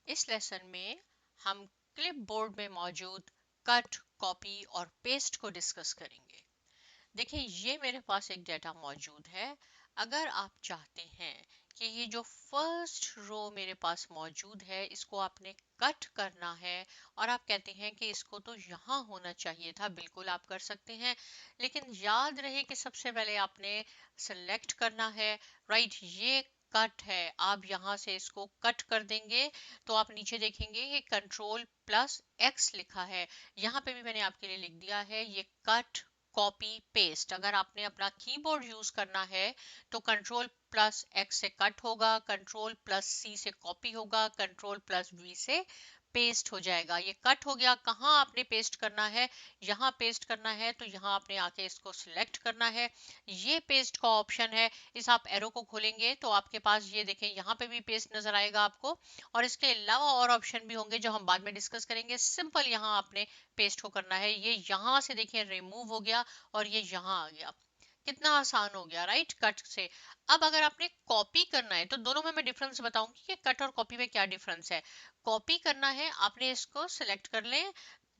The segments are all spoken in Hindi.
इस लेसन में हम क्लिपबोर्ड में मौजूद कट, कॉपी और पेस्ट को डिस्कस करेंगे। देखिए, ये मेरे पास एक डेटा मौजूद है। अगर आप चाहते हैं कि ये जो फर्स्ट रो मेरे पास मौजूद है इसको आपने कट करना है और आप कहते हैं कि इसको तो यहाँ होना चाहिए था, बिल्कुल आप कर सकते हैं, लेकिन याद रहे कि सबसे पहले आपने सेलेक्ट करना है। राइट, ये कट है, आप यहाँ से इसको कट कर देंगे तो आप नीचे देखेंगे ये कंट्रोल प्लस एक्स लिखा है। यहाँ पे भी मैंने आपके लिए लिख दिया है ये कट, कॉपी, पेस्ट। अगर आपने अपना कीबोर्ड यूज करना है तो कंट्रोल प्लस एक्स से कट होगा, कंट्रोल प्लस सी से कॉपी होगा, कंट्रोल प्लस वी से पेस्ट हो जाएगा। ये कट हो गया। कहाँ आपने पेस्ट करना है? यहाँ पेस्ट करना है तो यहाँ आपने आके इसको सिलेक्ट करना है। ये पेस्ट का ऑप्शन है। इस आप एरो को खोलेंगे तो आपके पास ये देखें यहाँ पे भी पेस्ट नजर आएगा आपको, और इसके अलावा और ऑप्शन भी होंगे जो हम बाद में डिस्कस करेंगे। सिंपल यहाँ आपने पेस्ट को करना है। ये यहाँ से देखिए रिमूव हो गया और ये यहाँ आ गया। कितना आसान हो गया, राइट, कट से। अब अगर आपने कॉपी करना है तो दोनों में मैं डिफरेंस बताऊंगी कि कट और कॉपी में क्या डिफरेंस है। कॉपी करना है, आपने इसको सिलेक्ट कर लें,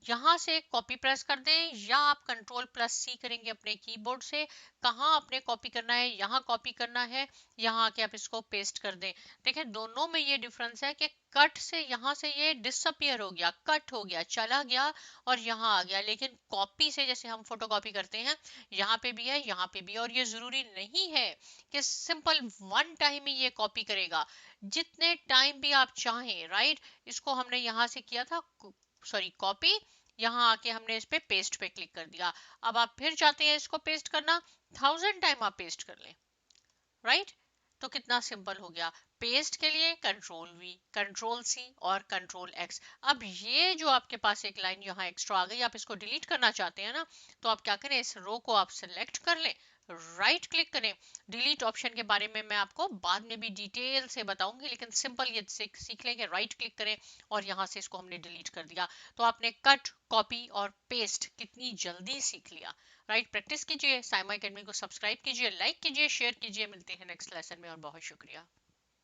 यहाँ से कॉपी प्रेस कर दें, या आप कंट्रोल प्लस सी करेंगे अपने कीबोर्ड से। कहाँ आपने कॉपी करना है? यहाँ कॉपी करना है, यहाँ आके आप इसको पेस्ट कर दें। देखिए, दोनों में ये डिफरेंस है कि कट से यहाँ से ये डिसअपियर हो गया, कट हो गया, चला गया और यहाँ आ गया, लेकिन कॉपी से जैसे हम फोटो कॉपी करते हैं यहाँ पे भी है, यहाँ पे भी है। और ये जरूरी नहीं है कि सिंपल वन टाइम ही ये कॉपी करेगा, जितने टाइम भी आप चाहें। राइट, इसको हमने यहाँ से किया था, सॉरी, कॉपी, यहाँ आके हमने इस पे पेस्ट पे क्लिक कर दिया। अब आप फिर चाहते हैं इसको पेस्ट करना, 1000 टाइम आप पेस्ट कर लें। राइट, तो कितना सिंपल हो गया। पेस्ट के लिए कंट्रोल वी, कंट्रोल सी और कंट्रोल एक्स। अब ये जो आपके पास एक लाइन यहाँ एक्स्ट्रा आ गई, आप इसको डिलीट करना चाहते हैं ना, तो आप क्या करें, इस रो को आप सिलेक्ट कर लें, राइट क्लिक करें। डिलीट ऑप्शन के बारे में मैं आपको बाद में भी डिटेल से बताऊंगी, लेकिन सिंपल ये सीख लें कि राइट क्लिक करें और यहाँ से इसको हमने डिलीट कर दिया। तो आपने कट, कॉपी और पेस्ट कितनी जल्दी सीख लिया। राइट, प्रैक्टिस कीजिए, साइमा एकेडमी को सब्सक्राइब कीजिए, लाइक कीजिए, शेयर कीजिए। मिलते हैं नेक्स्ट लेसन में और बहुत शुक्रिया।